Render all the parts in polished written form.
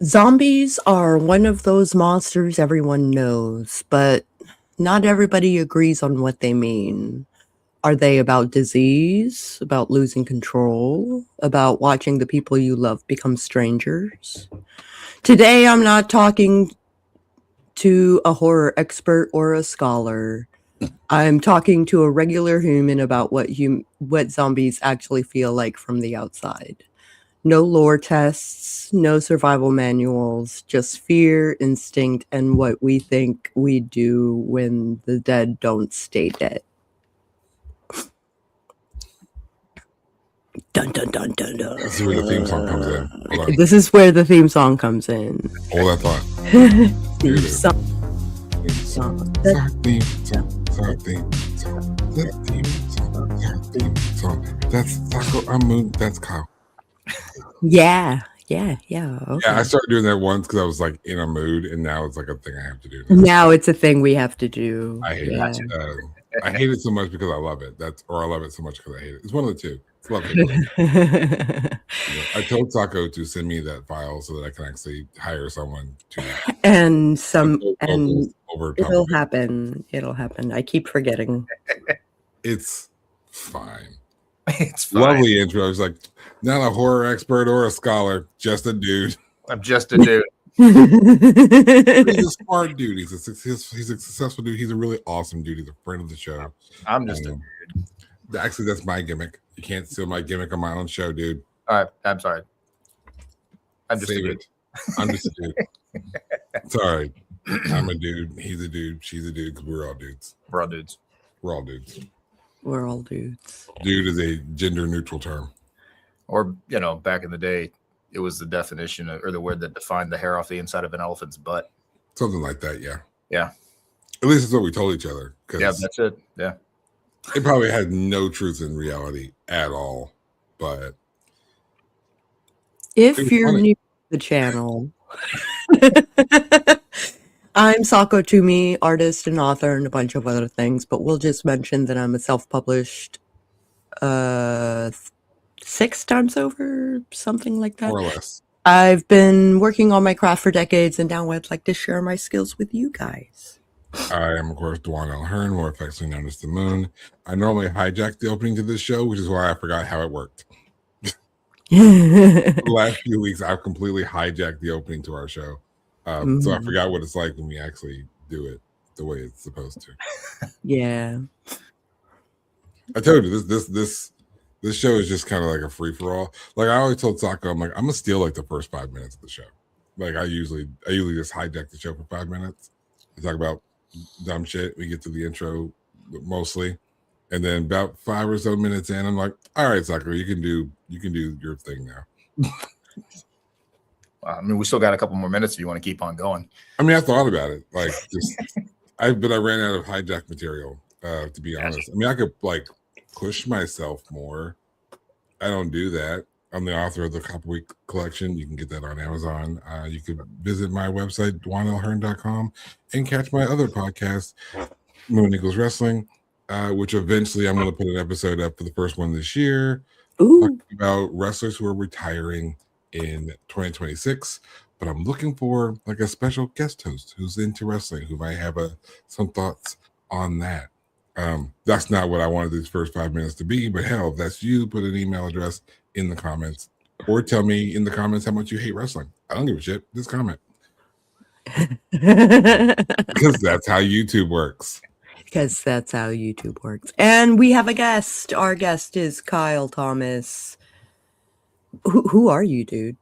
Zombies are one of those monsters everyone knows, but not everybody agrees on what they mean. Are they about disease, about losing control, about watching the people you love become strangers? Today, I'm not talking to a horror expert or a scholar. I'm talking to a regular human about what zombies actually feel like from the outside. No lore tests, no survival manuals, just fear, instinct, and what we think we do when the dead don't stay dead. Dun dun dun dun dun. This is where the theme song comes in. Hold on. This is where the theme song comes in. Hold that thought. Theme song. That's Sako. I'm Moon. That's Kyle. Yeah. Okay. Yeah, I started doing that once because I was like in a mood, and now it's like a thing I have to do. Now it's a thing we have to do. I hate it. I hate it so much because I love it. Or I love it so much because I hate it. It's one of the two. It's love it. I told Sako to send me that file so that I can actually hire someone to. And it'll happen. It'll happen. I keep forgetting. It's fine. It's fine. Lovely intro. I was like, not a horror expert or a scholar, just a dude. I'm just a dude. He's a smart dude. He's a successful dude. He's a really awesome dude. He's a friend of the show. I'm just a dude. Actually, that's my gimmick. You can't steal my gimmick on my own show, dude. All right, I'm sorry. I'm just Save it. I'm just a dude. Sorry. I'm a dude. He's a dude. She's a dude. Because we're all dudes. We're all dudes. We're all dudes. We're all dudes. Dude is a gender neutral term. Or, back in the day, it was the definition or the word that defined the hair off the inside of an elephant's butt. Something like that, yeah. Yeah. At least it's what we told each other. Yeah, that's it. Yeah. It probably had no truth in reality at all. But if you're new to the channel, I'm Sako Toomey, artist and author and a bunch of other things, but we'll just mention that I'm a self-published 6 times over, something like that. More or less. I've been working on my craft for decades, and now I'd like to share my skills with you guys. I am, of course, Dwan L. Hearn, more affectionately known as the Moon. I normally hijack the opening to this show, which is why I forgot how it worked. The last few weeks, I've completely hijacked the opening to our show. So I forgot what it's like when we actually do it the way it's supposed to. Yeah. I told you, this show is just kind of like a free-for-all. Like I always told Sako, I'm gonna steal like the first 5 minutes of the show. Like I usually just hijack the show for 5 minutes. We talk about dumb shit. We get to the intro mostly, and then about 5 or so minutes in, I'm like, all right, Sako, you can do your thing now. I mean, we still got a couple more minutes if you want to keep on going. I mean, I thought about it, like but I ran out of hijack material. To be honest, I mean, I could like push myself more. I don't do that. I'm the author of the Couple Week Collection. You can get that on Amazon. You could visit my website, dwanlhearn.com, and catch my other podcast, Moon Eagles Wrestling, which eventually I'm going to put an episode up for the first one this year, talking about wrestlers who are retiring in 2026. But I'm looking for like a special guest host who's into wrestling, who might have some thoughts on that. That's not what I wanted these first 5 minutes to be, but hell, if that's you, put an email address in the comments or tell me in the comments how much you hate wrestling. I don't give a shit. Just comment. Because that's how YouTube works. And we have a guest. Our guest is Kyle Thomas. Who are you, dude?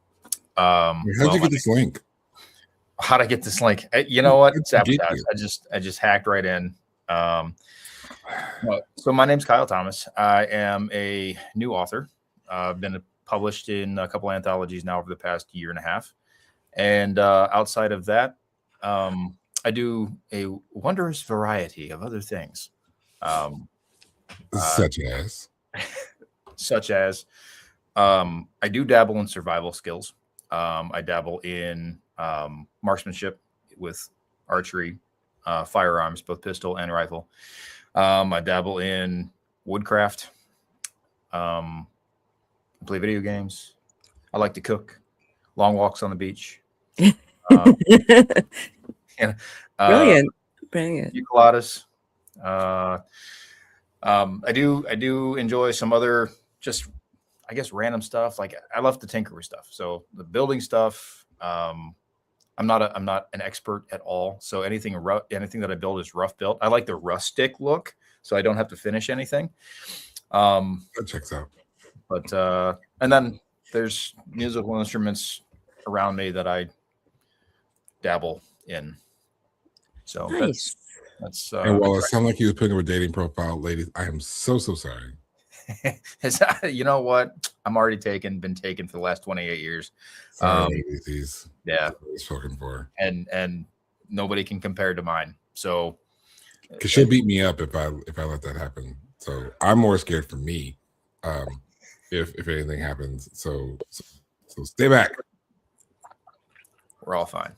How'd you get this link? How'd I get this link? You know what? Sabotage. I just hacked right in. So my name's Kyle Thomas. I am a new author. I've been published in a couple anthologies now over the past year and a half. And outside of that, I do a wondrous variety of other things. Such as I do dabble in survival skills. I dabble in marksmanship with archery, firearms, both pistol and rifle. I dabble in woodcraft. I play video games. I like to cook. Long walks on the beach. Um, and, Brilliant. Brilliant. Few coladas. I do enjoy some other just, I guess, random stuff. Like I love to tinker with stuff. So the building stuff, I'm not an expert at all. So anything that I build is rough built. I like the rustic look, so I don't have to finish anything. That checks out. But and then there's musical instruments around me that I dabble in. So Nice. that's And while it sounded like you were putting up a dating profile, ladies, I am so sorry. you know what? I'm already been taken for the last 28 years. Sorry, ladies. Yeah. I was spoken for. And nobody can compare to mine. So because she'll beat me up if I let that happen. So I'm more scared for me, if anything happens. So stay back. We're all fine,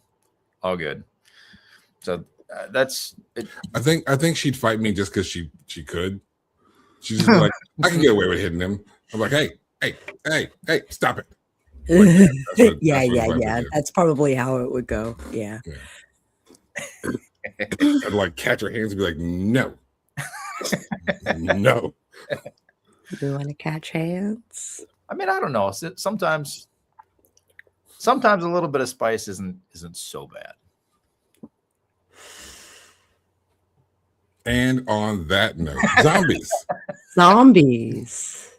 all good. So that's it. I think she'd fight me just because she could. She's just like, I can get away with hitting him. I'm like, hey, stop it. Like, Yeah. That's probably how it would go. Yeah. I'd like catch her hands and be like, no. No. You want to catch hands? I mean, I don't know. Sometimes a little bit of spice isn't so bad. And on that note, Zombies.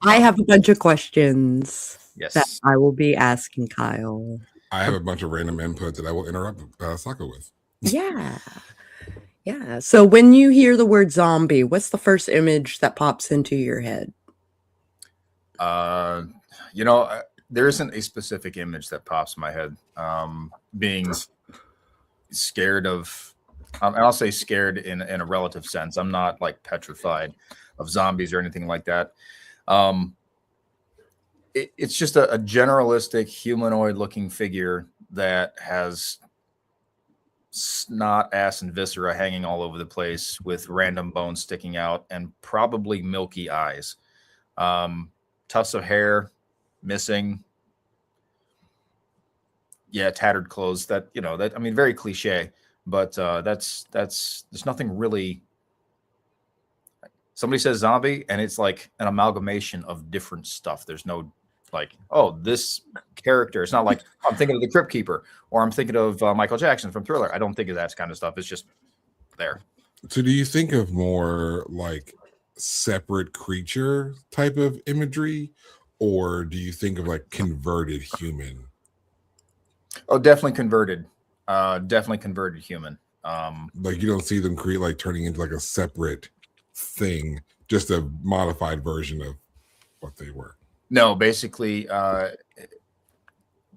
I have a bunch of questions Yes. that I will be asking Kyle. I have a bunch of random input that I will interrupt Sako with. Yeah. So when you hear the word zombie, what's the first image that pops into your head? There isn't a specific image that pops in my head. Being scared of, and I'll say scared in a relative sense. I'm not like petrified of zombies or anything like that. It's just a generalistic humanoid-looking figure that has snot, ass, and viscera hanging all over the place with random bones sticking out and probably milky eyes. Tufts of hair missing. Yeah, tattered clothes. Very cliche, but that's there's nothing really. Somebody says zombie, and it's like an amalgamation of different stuff. There's no like, oh, this character. It's not like I'm thinking of the Crypt Keeper or I'm thinking of Michael Jackson from Thriller. I don't think of that kind of stuff. It's just there. So do you think of more like separate creature type of imagery, or do you think of like converted human? Oh, definitely converted. Definitely converted human. Like you don't see them create like turning into like a separate thing, just a modified version of what they were. No, basically,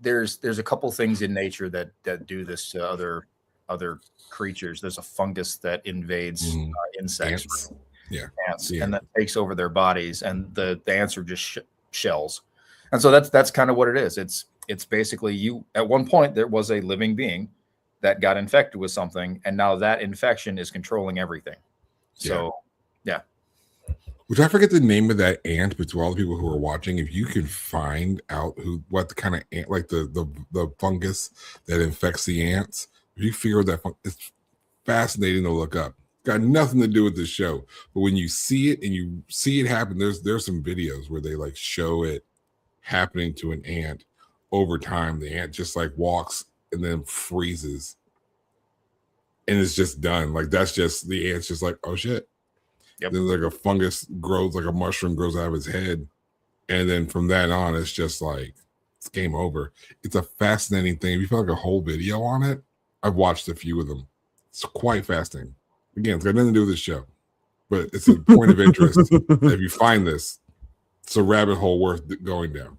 there's a couple things in nature that do this to other creatures. There's a fungus that invades insects, ants, and that takes over their bodies, and the ants are just shells. And so that's kind of what it is. It's basically you. At one point, there was a living being that got infected with something, and now that infection is controlling everything. So, yeah. Which I forget the name of that ant, but to all the people who are watching, if you can find out what kind of ant, like the fungus that infects the ants, if you figure that it's fascinating to look up. Got nothing to do with the show, but when you see it and you see it happen, there's some videos where they like show it happening to an ant over time. The ant just like walks and then freezes, and it's just done. Like that's just the ant's just like, oh shit. Yep. Then like a fungus grows, like a mushroom grows out of his head. And then from that on, it's just like, it's game over. It's a fascinating thing. If you feel like a whole video on it, I've watched a few of them. It's quite fascinating. Again, it's got nothing to do with this show, but it's a point of interest. If you find this, it's a rabbit hole worth going down.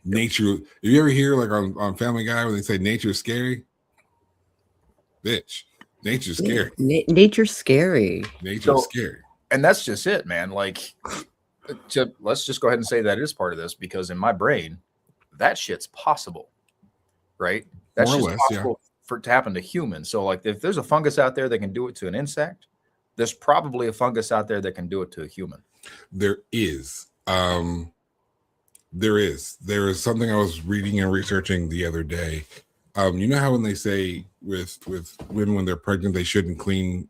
Nature. If you ever hear like on Family Guy when they say nature's scary, bitch. Nature's scary. Nature's scary. Nature's scary. And that's just it, man. Like, let's just go ahead and say that is part of this, because in my brain, that shit's possible, right? That's More or just less, possible for it to happen to humans. So, like, if there's a fungus out there that can do it to an insect, there's probably a fungus out there that can do it to a human. There is. There is something I was reading and researching the other day. You know how when they say with women when they're pregnant they shouldn't clean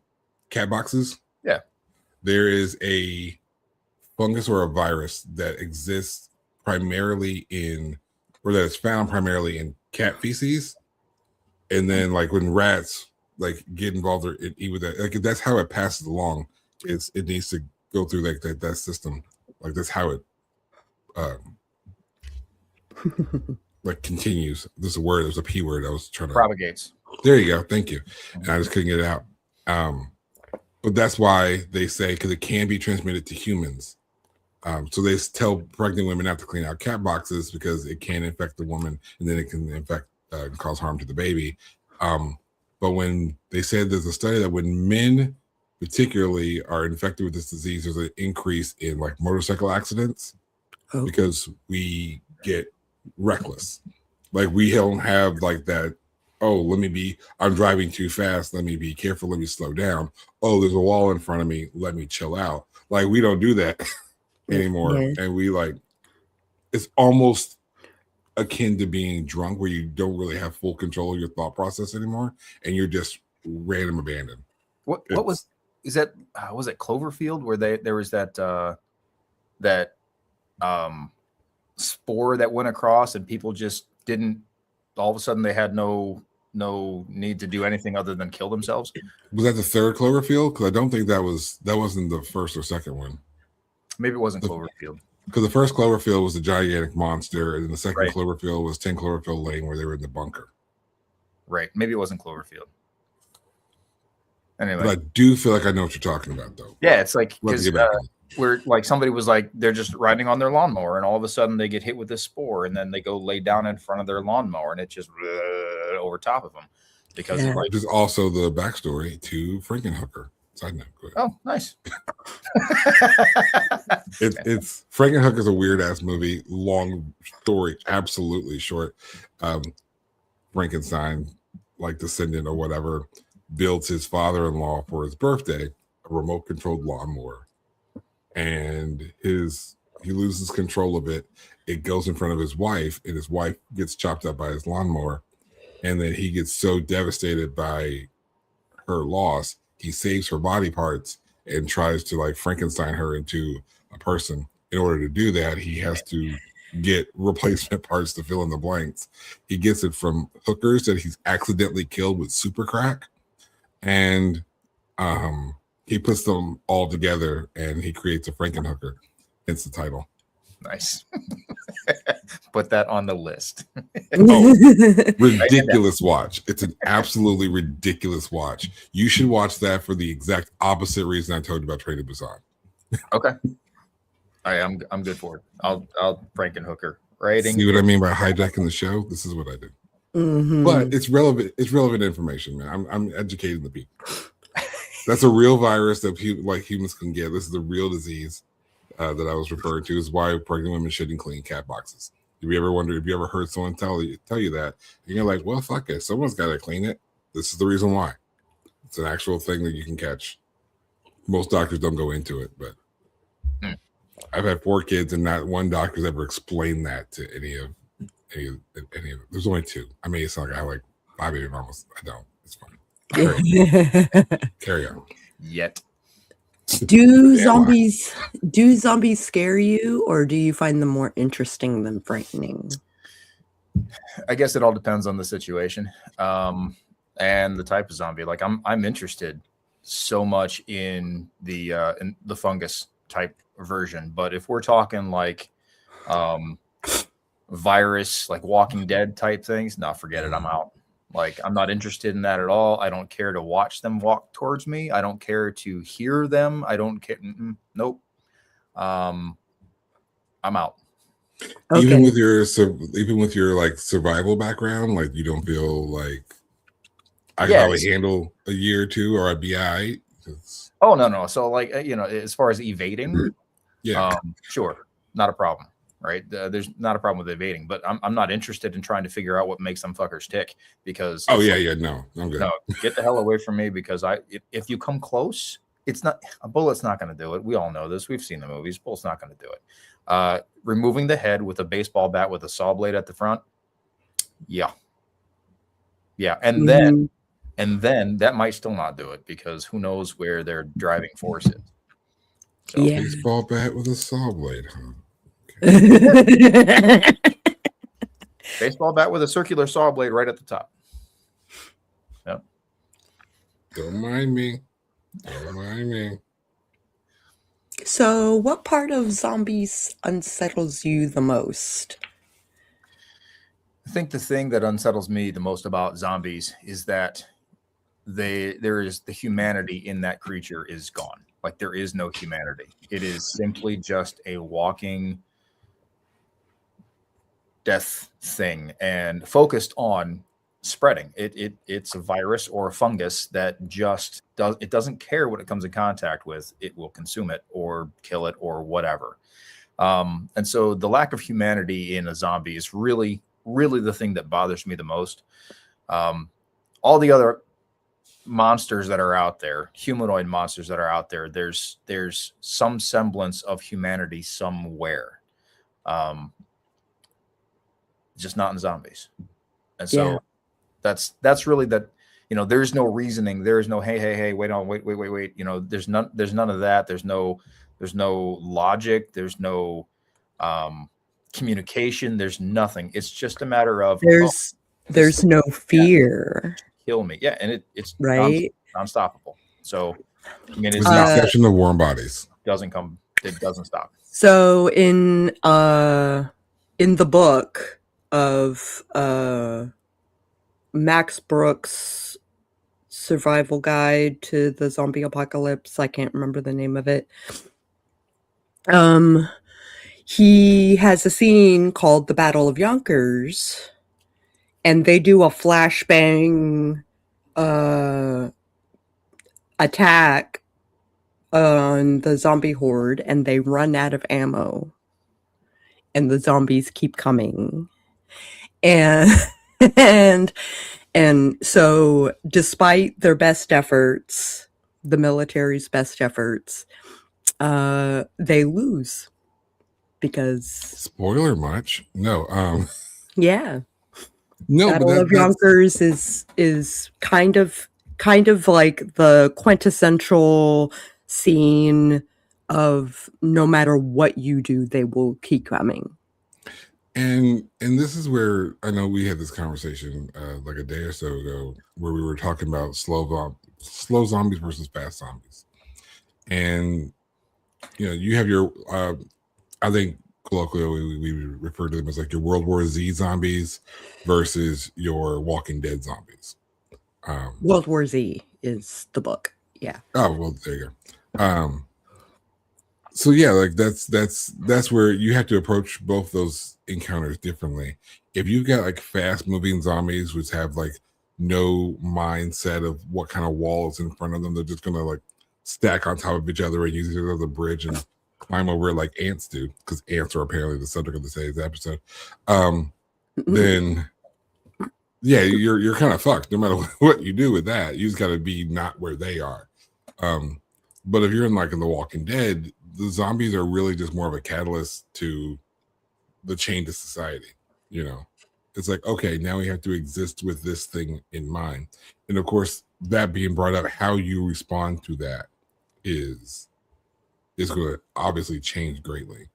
cat boxes? Yeah. There is a fungus or a virus that exists primarily in, or that is found primarily in cat feces, and then like when rats like get involved or eat with that, like that's how it passes along. It needs to go through like that system. Like that's how it like continues. This is a word. It was a P word. I was trying to propagates. There you go. Thank you. And I just couldn't get it out. But that's why they say because it can be transmitted to humans. So they tell pregnant women not to clean out cat boxes because it can infect the woman and then it can infect cause harm to the baby. But when they said there's a study that when men particularly are infected with this disease, there's an increase in like motorcycle accidents because we get reckless. Like we don't have like that, oh, I'm driving too fast. Let me be careful. Let me slow down. Oh, there's a wall in front of me. Let me chill out. Like we don't do that anymore. Yeah. And we like, it's almost akin to being drunk where you don't really have full control of your thought process anymore. And you're just random abandoned. Was it Cloverfield where there was that spore that went across and people just didn't, all of a sudden they had no need to do anything other than kill themselves? Was that the third Cloverfield? Because I don't think that wasn't the first or second one. Maybe it wasn't Cloverfield. Because the first Cloverfield was the gigantic monster, and then the second Cloverfield was 10 Cloverfield Lane where they were in the bunker. Right. Maybe it wasn't Cloverfield. Anyway. But I do feel like I know what you're talking about, though. Yeah, it's like because where like somebody was like they're just riding on their lawnmower, and all of a sudden they get hit with this spore, and then they go lay down in front of their lawnmower, and it just over top of them because of like. There's also the backstory to Frankenhooker. Side note. Oh, nice. it's Frankenhooker is a weird ass movie. Long story, absolutely short. Frankenstein, like descendant or whatever, builds his father-in-law for his birthday a remote controlled lawnmower, and he loses control of it. It goes in front of his wife, and his wife gets chopped up by his lawnmower, and then he gets so devastated by her loss, he saves her body parts and tries to like Frankenstein her into a person. In order to do that, he has to get replacement parts to fill in the blanks. He gets it from hookers that he's accidentally killed with super crack, and he puts them all together and he creates a Frankenhooker. Hence the title. Nice. Put that on the list. Ridiculous watch. It's an absolutely ridiculous watch. You should watch that for the exact opposite reason I told you about Train to Busan. Okay. I'm good for it. I'll Frankenhooker rating. See what I mean by hijacking the show? This is what I do. Mm-hmm. But it's relevant. It's relevant information, man. I'm educating the people. That's a real virus that humans can get. This is a real disease that I was referring to. Is why pregnant women shouldn't clean cat boxes. Have you ever heard someone tell you that? And you're like, well, fuck it. Someone's got to clean it. This is the reason why. It's an actual thing that you can catch. Most doctors don't go into it, but I've had 4 kids, and not one doctor's ever explained that to any of. There's only 2. I mean, it's not like I have like 5 baby mamas. I don't. It's fine. Carry on. Yet. Do zombies scare you, or do you find them more interesting than frightening? I guess it all depends on the situation and the type of zombie. Like I'm interested so much in the fungus type version, but if we're talking like virus, like Walking Dead type things, no, forget it. I'm out. Like, I'm not interested in that at all. I don't care to watch them walk towards me. I don't care to hear them. I don't care. Nope. I'm out. Okay. Even with your like survival background, like you don't feel like I can probably handle a year or 2, or I'd be all right. Oh no. So like as far as evading, sure, not a problem. Right. There's not a problem with evading, but I'm not interested in trying to figure out what makes some fuckers tick because. Oh, no, I'm good. No, get the hell away from me because if you come close, a bullet's not going to do it. We all know this. We've seen the movies. Bullet's not going to do it. Removing the head with a baseball bat with a saw blade at the front. Yeah. And then that might still not do it, because who knows where their driving force is. So, Yeah. Baseball bat with a saw blade, huh? Baseball bat with a circular saw blade right at the top. Yep. Don't mind me. Don't mind me. So, what part of zombies unsettles you the most? I think the thing that unsettles me the most about zombies is that there is the humanity in that creature is gone. Like, there is no humanity. It is simply just a walking death thing, and focused on spreading. It's a virus or a fungus that just doesn't care what it comes in contact with. It will consume it or kill it or whatever. And so the lack of humanity in a zombie is really, really the thing that bothers me the most. All the other monsters that are out there, humanoid monsters that are out there, there's some semblance of humanity somewhere. Just not in zombies. And so that's really that, there's no reasoning. There is no, hey, wait, there's none of that. There's no logic. There's no communication. There's nothing. It's just a matter of there's no fear. Kill me. Yeah. And it's right. Unstoppable. So, I mean, with the exception of warm bodies. It doesn't stop. So in the book of Max Brooks' Survival Guide to the Zombie Apocalypse, I can't remember the name of it. He has a scene called the Battle of Yonkers, and they do a flashbang attack on the zombie horde, and they run out of ammo, and the zombies keep coming, and so despite their best efforts, the military's best efforts, they lose because spoiler much? No. Yeah. No, Battle of Yonkers is kind of like the quintessential scene of no matter what you do, they will keep coming. And this is where I know we had this conversation like a day or so ago, where we were talking about slow zombies versus fast zombies. And you have your I think colloquially we refer to them as like your World War Z zombies versus your Walking Dead zombies. World War Z is the book. Yeah. Oh, well, there you go. So yeah, like that's where you have to approach both those encounters differently. If you've got like fast moving zombies which have like no mindset of what kind of wall is in front of them, they're just gonna like stack on top of each other and use it as a bridge and climb over it like ants do, because ants are apparently the subject of today's episode. Then yeah, you're kind of fucked no matter what you do with that. You just got to be not where they are. But if you're in The Walking Dead, the zombies are really just more of a catalyst to the change of society. It's like, okay, now we have to exist with this thing in mind. And of course, that being brought up, how you respond to that is going to obviously change greatly.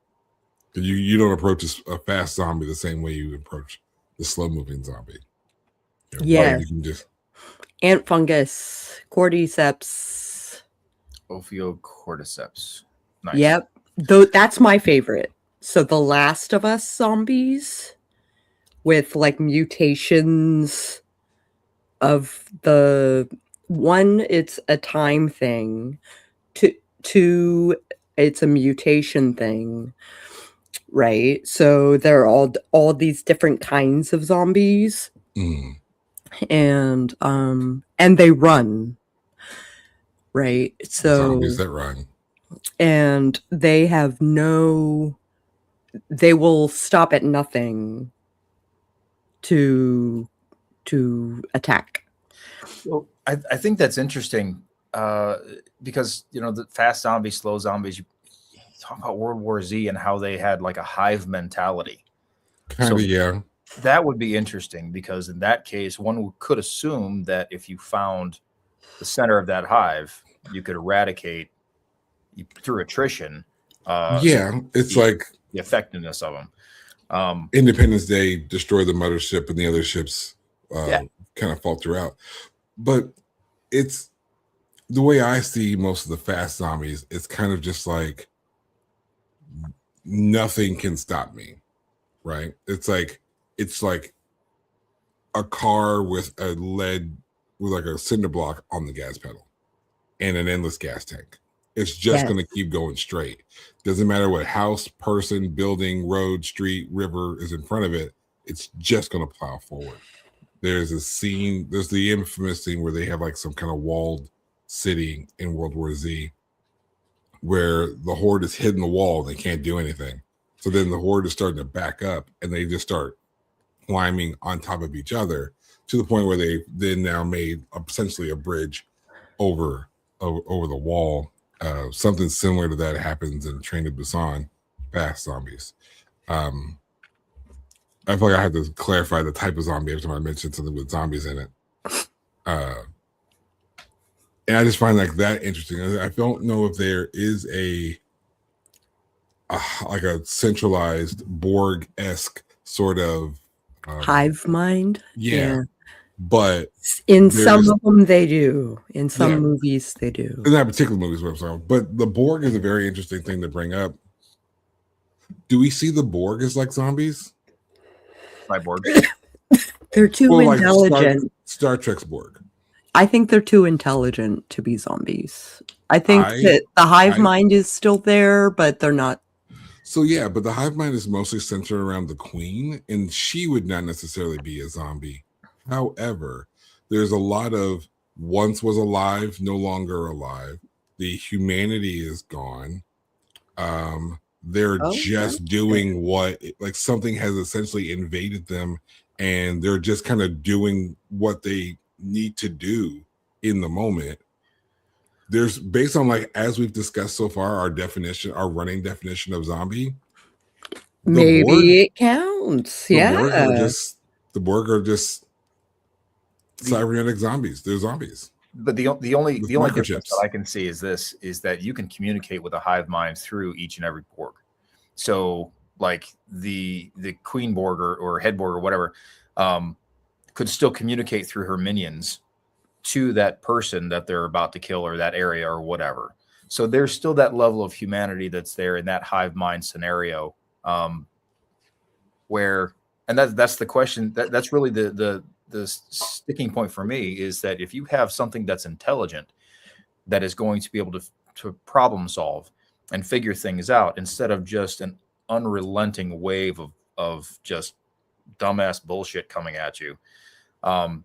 You don't approach a fast zombie the same way you approach the slow moving zombie. Yeah. You can just ant fungus, cordyceps, Ophiocordyceps. Nice. Yep. That's my favorite. So the Last of Us zombies with like mutations of the one, it's a time thing. Two, it's a mutation thing. Right. So there are all these different kinds of zombies. And they run. Right. So zombies that run. And they will stop at nothing to attack. Well, I think that's interesting because the fast zombies, slow zombies, talk about World War Z and how they had like a hive mentality. Kind of, yeah. That would be interesting, because in that case, one could assume that if you found the center of that hive, you could eradicate through attrition. It's like the effectiveness of them. Independence Day destroyed the mothership and the other ships kind of falter out. But it's the way I see most of the fast zombies, it's kind of just like nothing can stop me, right? It's like a car with like a cinder block on the gas pedal and an endless gas tank. It's just going to keep going straight. Doesn't matter what house, person, building, road, street, river is in front of it. It's just going to plow forward. There's the infamous scene where they have like some kind of walled city in World War Z where the horde is hitting the wall. They can't do anything. So then the horde is starting to back up and they just start climbing on top of each other to the point where they then now made essentially a bridge over the wall. Something similar to that happens in Train to Busan, fast zombies. I feel like I have to clarify the type of zombie every time I mention something with zombies in it. And I just find like that interesting. I don't know if there is like a centralized Borg-esque sort of hive mind. Yeah. But in some of them they do. In some movies they do. In that particular movie is what I'm saying. But the Borg is a very interesting thing to bring up. Do we see the Borg as like zombies? Cyborgs. They're too intelligent. Like Star Trek's Borg. I think they're too intelligent to be zombies. I think that the hive mind is still there, but they're not. So yeah, but the hive mind is mostly centered around the queen, and she would not necessarily be a zombie. However, there's a lot of once was alive, no longer alive. The humanity is gone. They're just doing what, like something has essentially invaded them, and they're just kind of doing what they need to do in the moment. There's based on like as we've discussed so far, our running definition of zombie. Maybe it counts. The Borg are just cybernetic zombies. They're zombies. But the only difference that I can see is that you can communicate with a hive mind through each and every Borg. So like the Queen Borg or Head Borg or whatever could still communicate through her minions to that person that they're about to kill or that area or whatever. So there's still that level of humanity that's there in that hive mind scenario, where, and that's the question. That's really the sticking point for me, is that if you have something that's intelligent, that is going to be able to problem solve and figure things out, instead of just an unrelenting wave of just dumbass bullshit coming at you,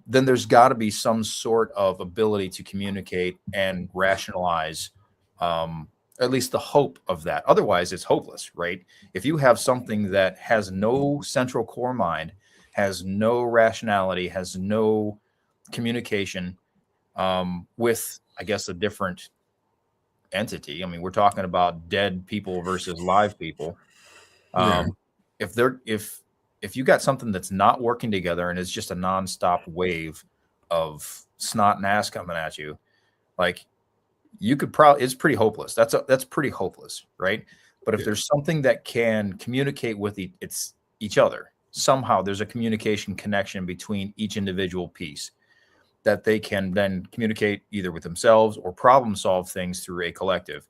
then there's got to be some sort of ability to communicate and rationalize, at least the hope of that. Otherwise, it's hopeless, right? If you have something that has no central core mind, has no rationality, has no communication with, I guess, a different entity. I mean, we're talking about dead people versus live people. If you got something that's not working together and it's just a nonstop wave of snot and ass coming at you, like, you could probably, it's pretty hopeless. That's pretty hopeless, right? But if there's something that can communicate with each other, somehow there's a communication connection between each individual piece that they can then communicate either with themselves or problem solve things through a collective.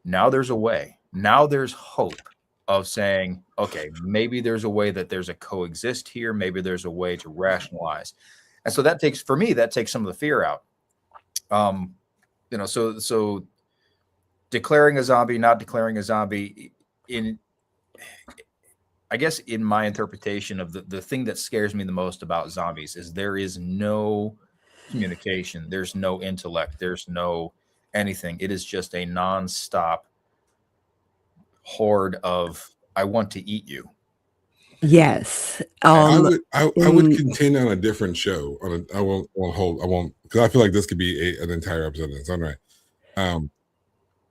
Now there's a way. Now there's hope of saying, okay, maybe there's a way that there's a coexist here. Maybe there's a way to rationalize. And so that takes some of the fear out. So declaring a zombie, not declaring a zombie, I guess in my interpretation of the thing that scares me the most about zombies is there is no communication. There's no intellect. There's no anything. It is just a nonstop horde of, I want to eat you. Yes. I would contend on a different show. I won't because I feel like this could be an entire episode in its own right.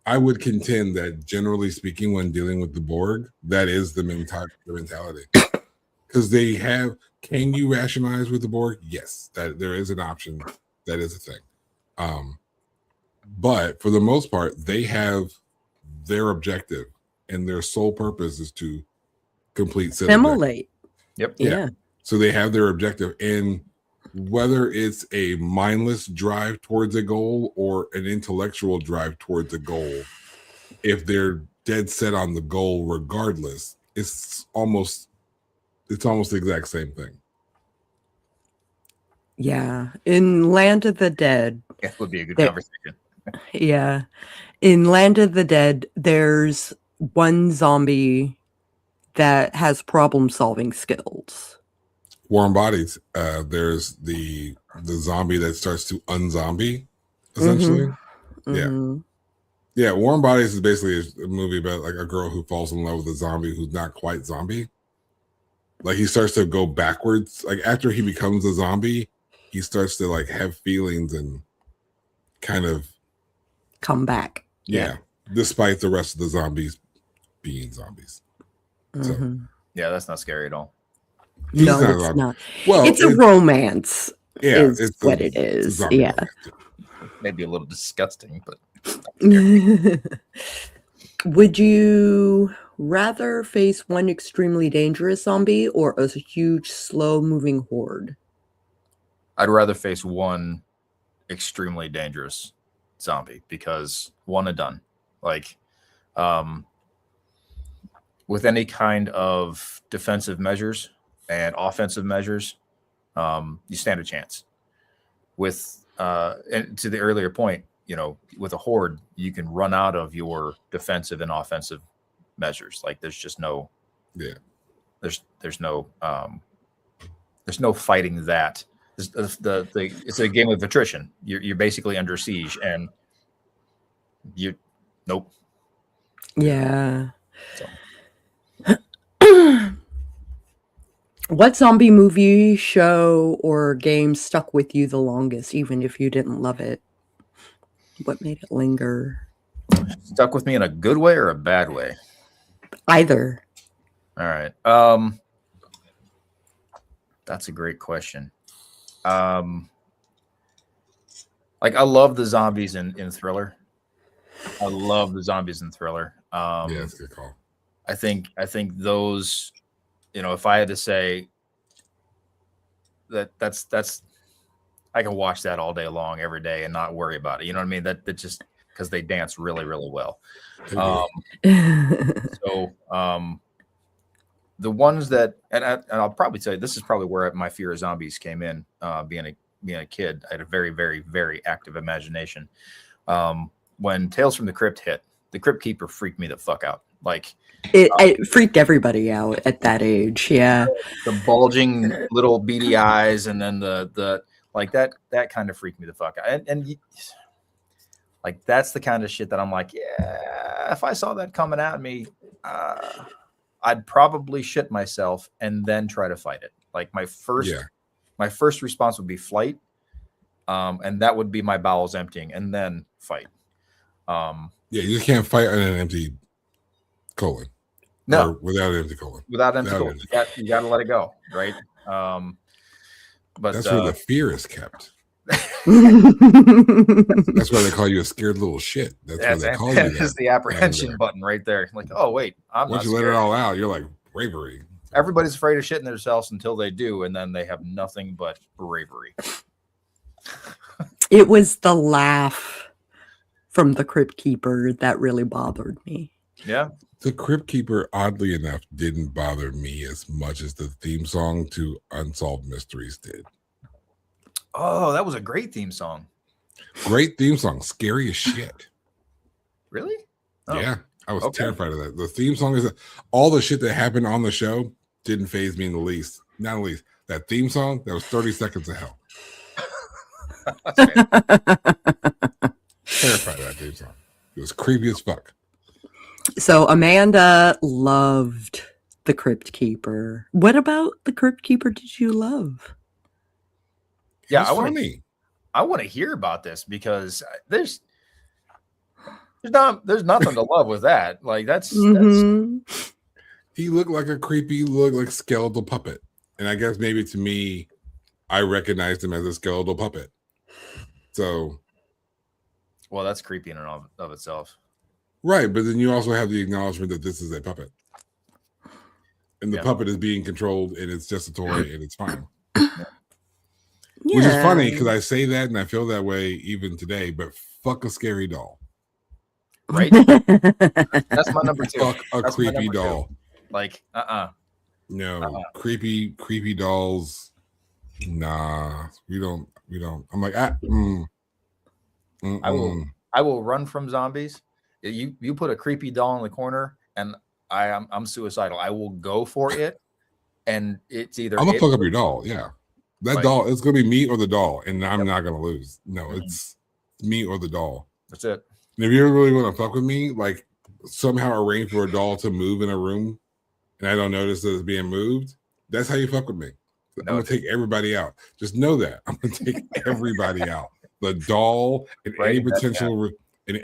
I would contend that generally speaking, when dealing with the Borg, that is the mentality. Because they have, can you rationalize with the Borg? Yes, that there is an option. That is a thing. But for the most part, they have their objective, and their sole purpose is to complete said objective. Assimilate. Yep. Yeah. So they have their objective, and whether it's a mindless drive towards a goal or an intellectual drive towards a goal, if they're dead set on the goal regardless, it's almost the exact same thing. Yeah. In Land of the Dead. It would be a good conversation. Yeah. In Land of the Dead, there's one zombie that has problem-solving skills. Warm Bodies, there's the zombie that starts to unzombie, essentially. Mm-hmm. Yeah, Warm Bodies is basically a movie about like a girl who falls in love with a zombie who's not quite zombie. Like he starts to go backwards. Like after he becomes a zombie, he starts to like have feelings and kind of Come back. Yeah. Despite the rest of the zombies being zombies. Mm-hmm. So yeah, that's not scary at all. No, it's not. Well, it's a romance. Yeah, it's what it is. Yeah, maybe a little disgusting, but. Would you rather face one extremely dangerous zombie or a huge, slow-moving horde? I'd rather face one extremely dangerous zombie because one and done. Like, with any kind of defensive measures and offensive measures, you stand a chance. With and to the earlier point, you know, with a horde, you can run out of your defensive and offensive measures. Like there's just no, there's no fighting that. It's a game of attrition. You're basically under siege, and nope. Yeah. So. What zombie movie, show, or game stuck with you the longest, even if you didn't love it? What made it linger? Stuck with me in a good way or a bad way? Either. All right. That's a great question. Like I love the zombies in Thriller. I love the zombies in Thriller. Yeah, that's a good call. I think those, you know, if I had to say that's I can watch that all day long, every day, and not worry about it. You know what I mean? That just because they dance really, really well. The ones that, and I'll probably tell you, this is probably where my fear of zombies came in. Being a kid, I had a very, very, very active imagination. When Tales from the Crypt hit, the Crypt Keeper freaked me the fuck out. Like it freaked everybody out at that age. Yeah, the bulging little beady eyes, and then the like that kind of freaked me the fuck out. And like that's the kind of shit that I'm like, yeah, if I saw that coming at me, I'd probably shit myself and then try to fight it. Like my first response would be flight, and that would be my bowels emptying, and then fight. Yeah, you just can't fight on an empty colon. No, or without an empty colon. Without empty colon, you got to let it go, right? But that's where the fear is kept. That's why they call you a scared little shit. That's why they call you that. That's the apprehension button right there. Like, oh wait, once you let it all out, you're like bravery. Everybody's afraid of shitting themselves until they do, and then they have nothing but bravery. It was the laugh from the Crypt Keeper that really bothered me. Yeah. The Crypt Keeper, oddly enough, didn't bother me as much as the theme song to Unsolved Mysteries did. Oh, that was a great theme song. Great theme song. Scary as shit. Really? Oh. Yeah. I was terrified of that. The theme song is all the shit that happened on the show didn't faze me in the least. Not the least. That theme song, that was 30 seconds of hell. Terrified of that theme song. It was creepy as fuck. So Amanda loved the Crypt Keeper. What about the Crypt Keeper did you love? Yeah, I want to hear about this because there's There's nothing to love with that. Like that's Mhm. He looked like a creepy, looked like skeletal puppet. And I guess maybe to me, I recognized him as a skeletal puppet. So, well, that's creepy in and of itself. right, but then you also have the acknowledgement that this is a puppet. And the puppet is being controlled and it's just a toy and it's fine. Yeah. Which is funny because I say that and I feel that way even today, but fuck a scary doll. Right? That's my number 2. Fuck a That's creepy doll. 2. Like, No, creepy dolls. Nah, we don't. I'm like, I will run from zombies. You put a creepy doll in the corner and I'm suicidal. I will go for it, and it's either I'm gonna fuck up your doll. Yeah, that doll. It's gonna be me or the doll, and I'm not gonna lose. No, it's me or the doll. That's it. And if you really want to fuck with me, like somehow arrange for a doll to move in a room, and I don't notice that it's being moved. That's how you fuck with me. I'm gonna take everybody out. Just know that I'm gonna take everybody out. The doll and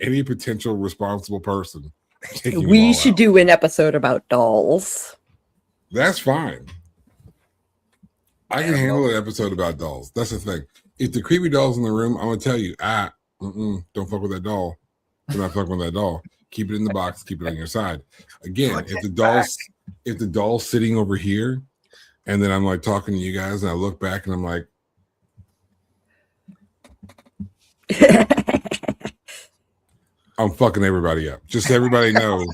any potential responsible person. We should do an episode about dolls. That's fine. I can handle an episode about dolls. That's the thing. If the creepy doll's in the room, I'm gonna tell you, don't fuck with that doll. Do not fuck with that doll. Keep it in the box. Keep it on your side. Again, if the doll's sitting over here, and then I'm like talking to you guys, and I look back and I'm like, I'm fucking everybody up. Just so everybody know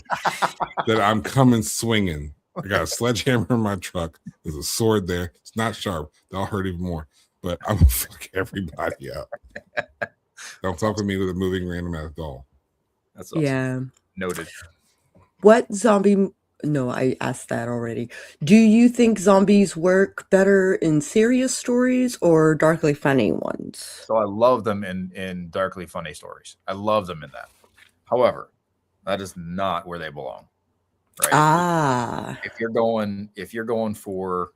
that I'm coming swinging. I got a sledgehammer in my truck. There's a sword there. It's not sharp. That'll hurt even more. But I'm gonna fuck everybody up. Don't fuck with me with a moving random ass doll. That's awesome. Yeah. Noted. What zombie? No, I asked that already. Do you think zombies work better in serious stories or darkly funny ones? So I love them in darkly funny stories. I love them in that. However, that is not where they belong. Right? If you're going for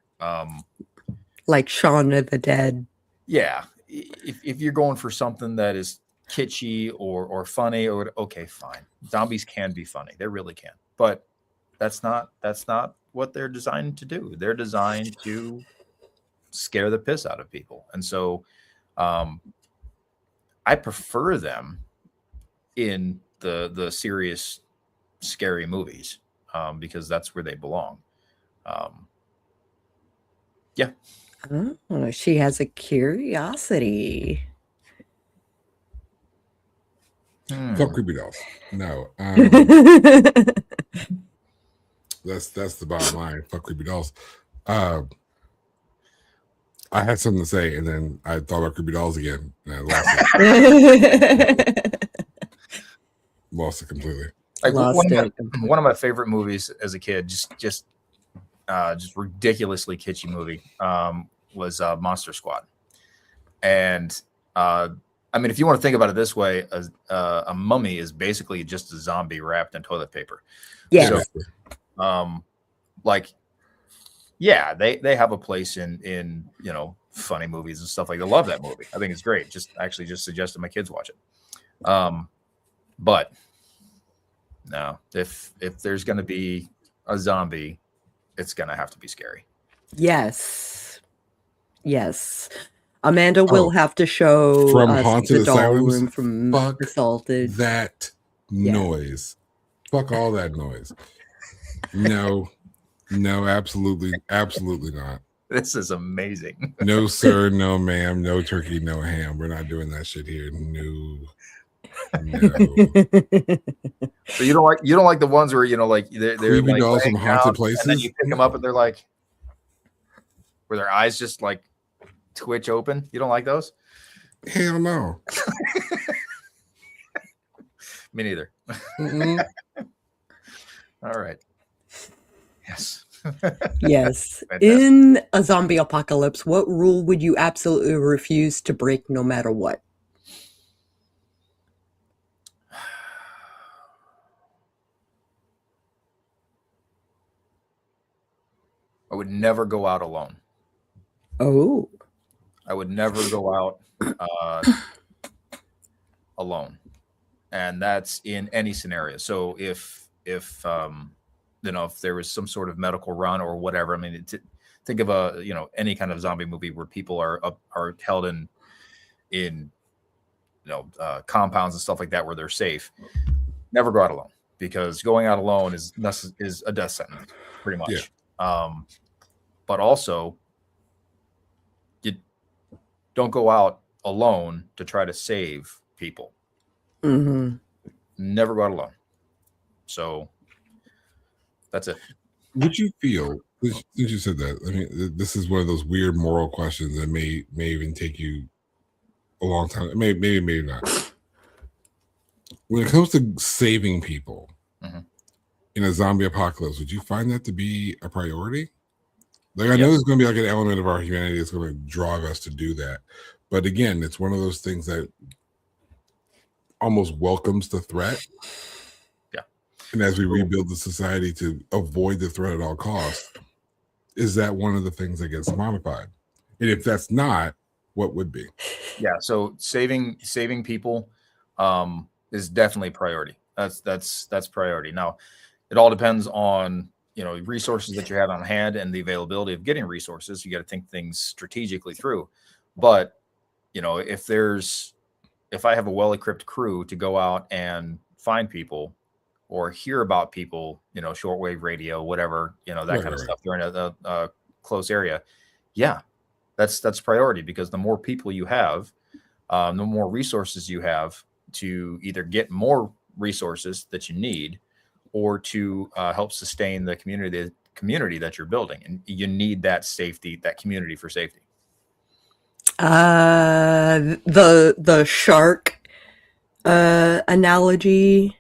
like Shaun of the Dead. Yeah. If you're going for something that is kitschy or funny, or okay, fine. Zombies can be funny. They really can. But that's not what they're designed to do. They're designed to scare the piss out of people. And so I prefer them in the serious, scary movies because that's where they belong. Yeah. Oh, she has a curiosity. Fuck creepy dolls. No. That's the bottom line. Fuck creepy dolls. I had something to say, and then I thought about creepy dolls again, and I lost it. Lost it completely. Like one of my favorite movies as a kid, just ridiculously kitschy movie, was Monster Squad. And I mean, if you want to think about it this way, a mummy is basically just a zombie wrapped in toilet paper. Yeah. So, they have a place in funny movies and stuff like that. I love that movie. I think it's great. Just suggested my kids watch it. But no, if there's going to be a zombie, it's going to have to be scary. Yes. Amanda will have to show from us Haunted the doll Asylums. room from Fuck Assaulted. That noise. Fuck all that noise. No, absolutely not. This is amazing. No, sir, no, ma'am, no turkey, no ham. We're not doing that shit here. No. So you don't like the ones where they're creepy like dolls from haunted places, and then you pick them up and they're like, where their eyes just like twitch open. You don't like those? Hell no. Me neither. All right. Yes. Yes. Fantastic. In a zombie apocalypse, what rule would you absolutely refuse to break no matter what? I would never go out alone. Oh. I would never go out alone. and that's in any scenario. So if if there was some sort of medical run or whatever, I mean, think of any kind of zombie movie where people are held in compounds and stuff like that where they're safe. Never go out alone, because going out alone is a death sentence, pretty much. Yeah. But also, you don't go out alone to try to save people. Mm-hmm. Never go out alone. So that's it. Would you feel, since you said that, I mean, this is one of those weird moral questions that may even take you a long time. Maybe not. When it comes to saving people in a zombie apocalypse, would you find that to be a priority? Like, I know there's going to be like an element of our humanity that's going to drive us to do that. But again, it's one of those things that almost welcomes the threat. Yeah. And as we rebuild the society to avoid the threat at all costs, is that one of the things that gets modified? And if that's not, what would be? Yeah. So saving people is definitely a priority. That's priority. Now, it all depends on resources that you have on hand and the availability of getting resources. You got to think things strategically through. But if I have a well-equipped crew to go out and find people or hear about people, shortwave radio, whatever, that kind of stuff, they're in a close area. Yeah, that's priority, because the more people you have, the more resources you have to either get more resources that you need or to help sustain the community that you're building. And you need that safety, that community for safety. The shark analogy,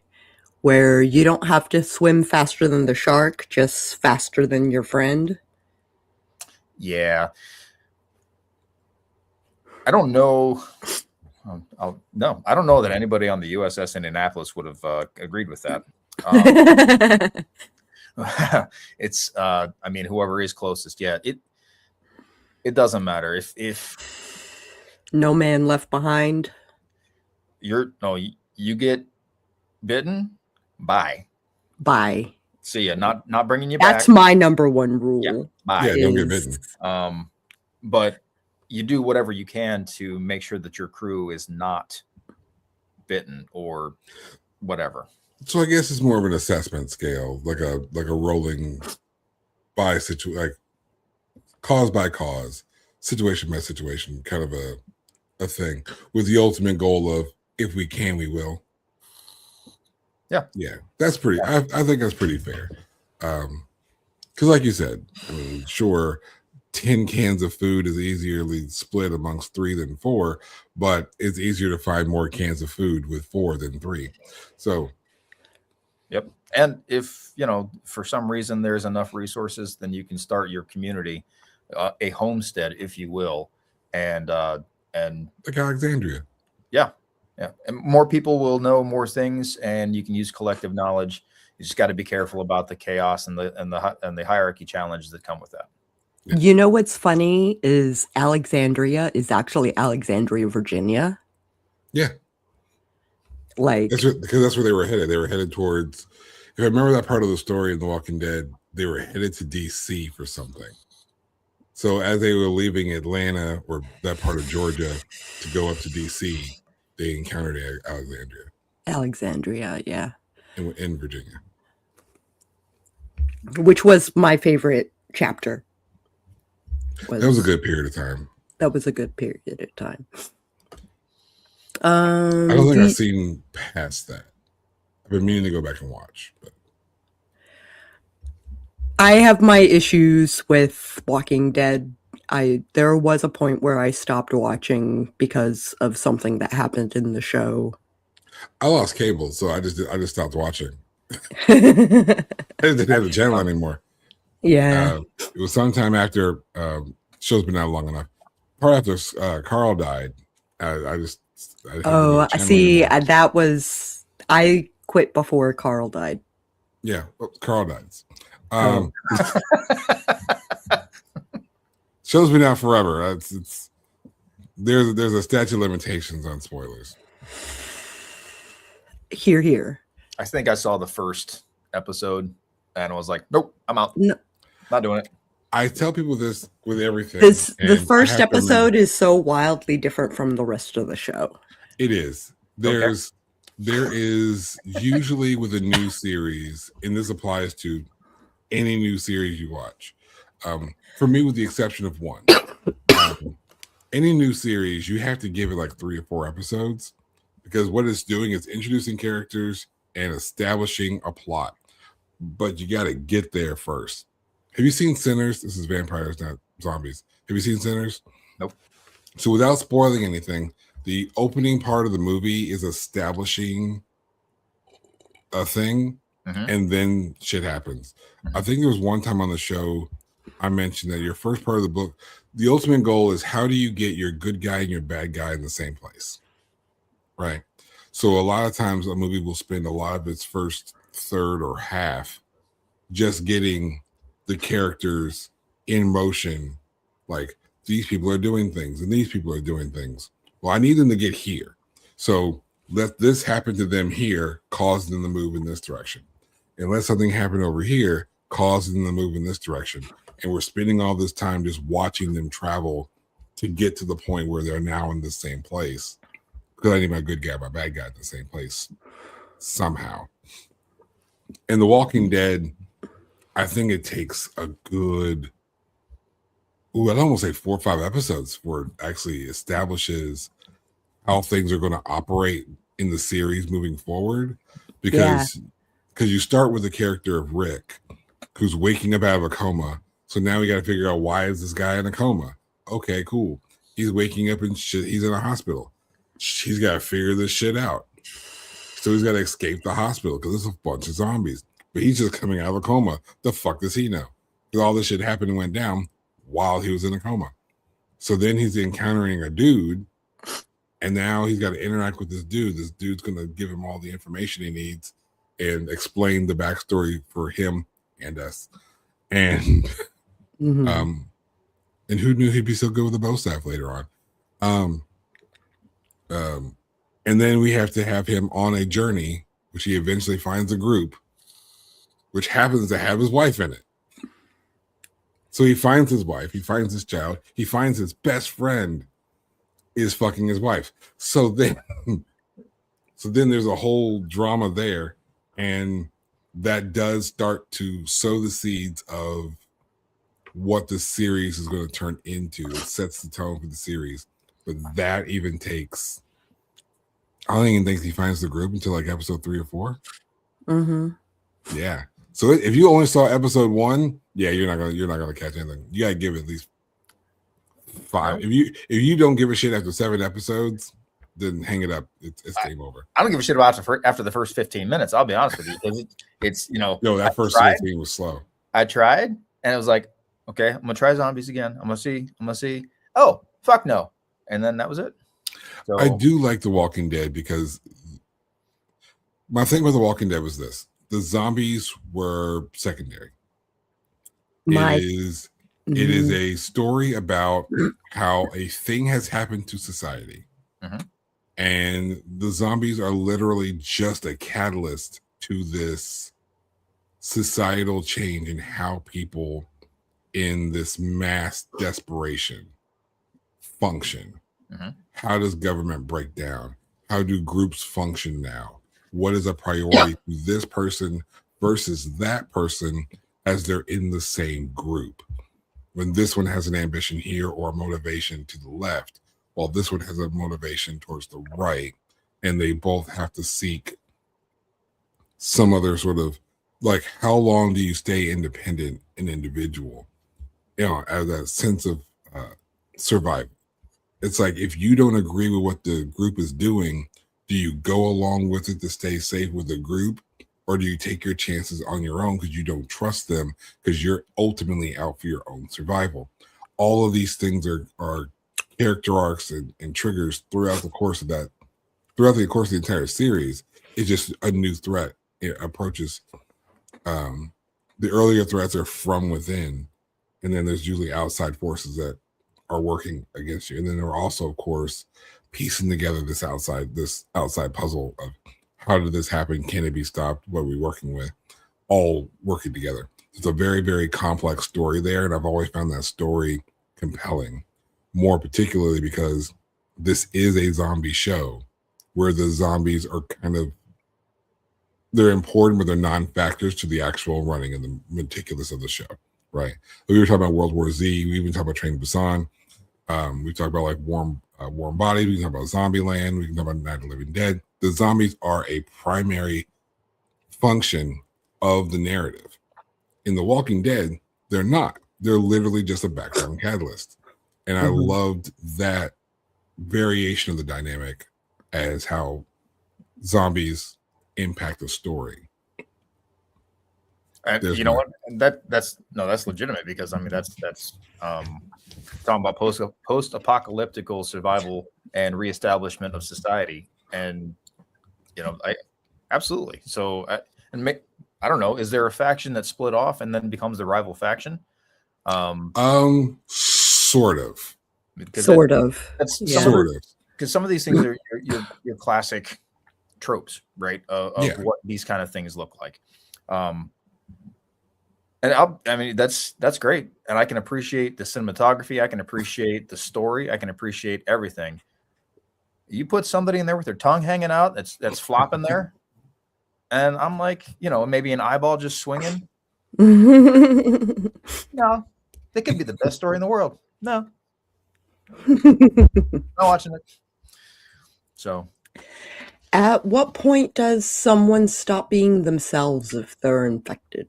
where you don't have to swim faster than the shark, just faster than your friend. Yeah. I don't know. I don't know that anybody on the USS Indianapolis would have agreed with that. It's I mean, whoever is closest. Yeah, it doesn't matter if no man left behind. You get bitten, bye. See ya. Not bringing you back. That's my number one rule. Yeah, bye. Yeah, don't get bitten. But you do whatever you can to make sure that your crew is not bitten or whatever. So I guess it's more of an assessment scale, like a rolling by situation, like cause by cause, situation by situation, kind of a thing, with the ultimate goal of, if we can, we will. Yeah, that's pretty. I think that's pretty fair. Because, like you said, I mean, sure, 10 cans of food is easily split amongst 3 than 4, but it's easier to find more cans of food with 4 than 3. So. Yep. And if, for some reason there's enough resources, then you can start your community, a homestead, if you will. And like Alexandria. Yeah. Yeah. And more people will know more things, and you can use collective knowledge. You just got to be careful about the chaos and the hierarchy challenges that come with that. Yeah. You know what's funny is Alexandria is actually Alexandria, Virginia. Yeah. Like, because that's where they were headed. They were headed towards, if I remember that part of the story in The Walking Dead, they were headed to DC for something. So as they were leaving Atlanta or that part of Georgia to go up to DC, they encountered Alexandria, yeah. In Virginia. Which was my favorite chapter. That was a good period of time. That was a good period of time. I don't think I've seen past that. I've been meaning to go back and watch. But I have my issues with Walking Dead. There was a point where I stopped watching because of something that happened in the show. I lost cable, so I just stopped watching. I didn't have the channel anymore. Yeah. It was sometime after show's been out long enough. Part after Carl died, I see. That was, I quit before Carl died. Yeah, Carl died. Show's been out forever. There's a statute of limitations on spoilers. Here. I think I saw the first episode and I was like, nope, I'm out. No. Not doing it. I tell people this with everything. The first episode is so wildly different from the rest of the show. It is. There is usually with a new series, and this applies to any new series you watch. For me, with the exception of one, any new series, you have to give it like 3 or 4 episodes, because what it's doing is introducing characters and establishing a plot. But you got to get there first. Have you seen Sinners? This is vampires, not zombies. Have you seen Sinners? Nope. So without spoiling anything, the opening part of the movie is establishing a thing, and then shit happens. I think there was one time on the show I mentioned that your first part of the book, the ultimate goal is how do you get your good guy and your bad guy in the same place, right? So a lot of times a movie will spend a lot of its first third or half just getting the characters in motion, like these people are doing things and these people are doing things. Well, I need them to get here. So let this happen to them here, cause them to move in this direction. And let something happen over here, cause them to move in this direction. And we're spending all this time just watching them travel to get to the point where they're now in the same place. Because I need my good guy, my bad guy in the same place somehow. And The Walking Dead, I think it takes a good, I'd almost say 4 or 5 episodes where it actually establishes how things are going to operate in the series moving forward. Because you start with the character of Rick, who's waking up out of a coma. So now we got to figure out, why is this guy in a coma? Okay, cool. He's waking up and shit. He's in a hospital. He's got to figure this shit out. So he's got to escape the hospital because there's a bunch of zombies. But he's just coming out of a coma. The fuck does he know? Because all this shit happened and went down while he was in a coma. So then he's encountering a dude, and now he's got to interact with this dude. This dude's going to give him all the information he needs and explain the backstory for him and us. And and who knew he'd be so good with the bow staff later on? And then we have to have him on a journey, which he eventually finds a group, which happens to have his wife in it. So he finds his wife, he finds his child, he finds his best friend is fucking his wife. So then there's a whole drama there, and that does start to sow the seeds of what the series is going to turn into. It sets the tone for the series, but that even takes, I don't even think he finds the group until like episode 3 or 4. Yeah. So if you only saw episode 1, you're not gonna catch anything. You gotta give it at least 5. If you don't give a shit after 7 episodes, then hang it up. It's game over. I don't give a shit about after the first 15 minutes. I'll be honest with you, because it's that first 15 was slow. I tried, and it was like, okay, I'm gonna try zombies again. I'm gonna see. Oh, fuck no. And then that was it. So, I do like The Walking Dead because my thing with The Walking Dead was this: the zombies were secondary. It is a story about how a thing has happened to society, and the zombies are literally just a catalyst to this societal change in how people in this mass desperation function. How does government break down? How do groups function now? What is a priority to this person versus that person as they're in the same group? When this one has an ambition here or a motivation to the left, while this one has a motivation towards the right, and they both have to seek some other sort of, like, how long do you stay independent and individual? As a sense of survival. It's like, if you don't agree with what the group is doing, do you go along with it to stay safe with the group, or do you take your chances on your own because you don't trust them because you're ultimately out for your own survival? All of these things are character arcs and triggers throughout the course of the entire series. It's just a new threat. It approaches. The earlier threats are from within, and then there's usually outside forces that are working against you. And then there are also, of course, piecing together this outside puzzle of how did this happen? Can it be stopped? What are we working with? All working together. It's a very, very complex story there, and I've always found that story compelling, more particularly because this is a zombie show where the zombies are they're important, but they're non-factors to the actual running and the meticulous of the show, right? We were talking about World War Z. We even talked about Train to Busan. We talked about like Warm Bodies. We can talk about Zombieland. We can talk about Night of the Living Dead. The zombies are a primary function of the narrative. In The Walking Dead, they're not. They're literally just a background catalyst. And I loved that variation of the dynamic as how zombies impact the story. You know what? That's legitimate, because I mean that's talking about post-apocalyptical survival and reestablishment of society, and I absolutely. So I don't know, is there a faction that split off and then becomes the rival faction? Sort of. Because sort of. Because some of these things are your classic tropes, right? Of what these kind of things look like. And I mean, that's great. And I can appreciate the cinematography. I can appreciate the story. I can appreciate everything. You put somebody in there with their tongue hanging out, that's flopping there. And I'm like, maybe an eyeball just swinging. No, they could be the best story in the world. No. Not watching it. So. At what point does someone stop being themselves if they're infected?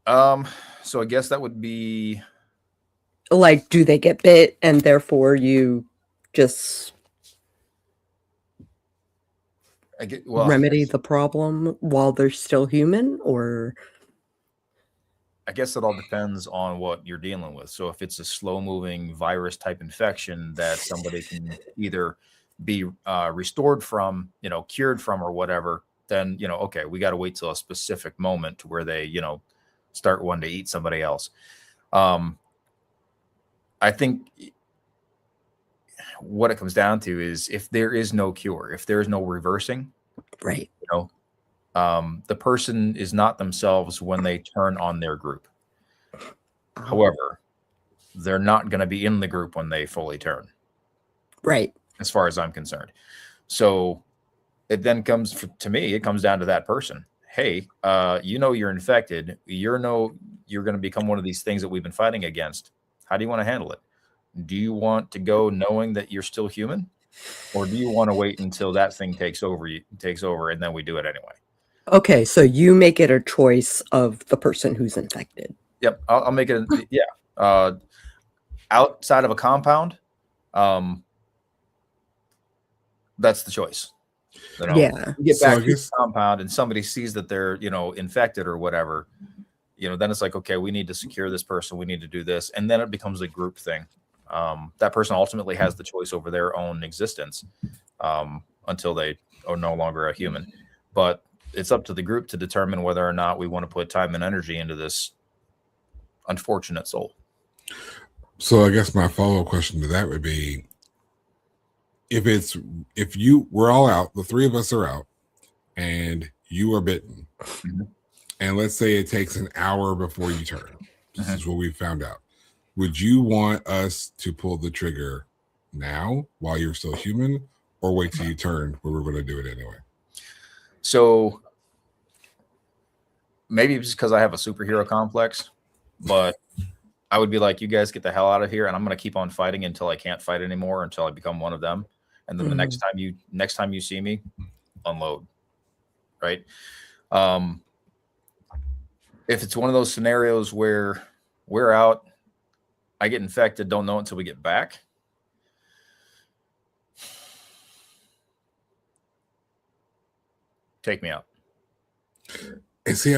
So I guess that would be like, do they get bit and therefore you just remedy the problem while they're still human? Or I guess it all depends on what you're dealing with. So if it's a slow-moving virus type infection that somebody can either be restored from, cured from, or whatever, then okay, we got to wait till a specific moment to where they start wanting to eat somebody else. I think what it comes down to is, if there is no cure, if there is no reversing, right, the person is not themselves when they turn on their group. However, they're not going to be in the group when they fully turn. Right. As far as I'm concerned. So it then comes it comes down to that person. Hey, you're infected. You're going to become one of these things that we've been fighting against. How do you want to handle it? Do you want to go knowing that you're still human, or do you want to wait until that thing takes over, and then we do it anyway? Okay, so you make it a choice of the person who's infected. Yep, I'll make it. Outside of a compound, that's the choice. Yeah. You get back to the compound and somebody sees that they're, infected or whatever, then it's like, okay, we need to secure this person. We need to do this. And then it becomes a group thing. That person ultimately has the choice over their own existence until they are no longer a human. But it's up to the group to determine whether or not we want to put time and energy into this unfortunate soul. So I guess my follow-up question to that would be, we're all out, the three of us are out, and you are bitten, and let's say it takes an hour before you turn. This is what we found out. Would you want us to pull the trigger now while you're still human, or wait till you turn, where we're going to do it anyway? So maybe it's because I have a superhero complex, but I would be like, you guys get the hell out of here, and I'm going to keep on fighting until I can't fight anymore, until I become one of them. And then the next time you see me, unload. Right. If it's one of those scenarios where we're out, I get infected, don't know until we get back. Take me out. And see,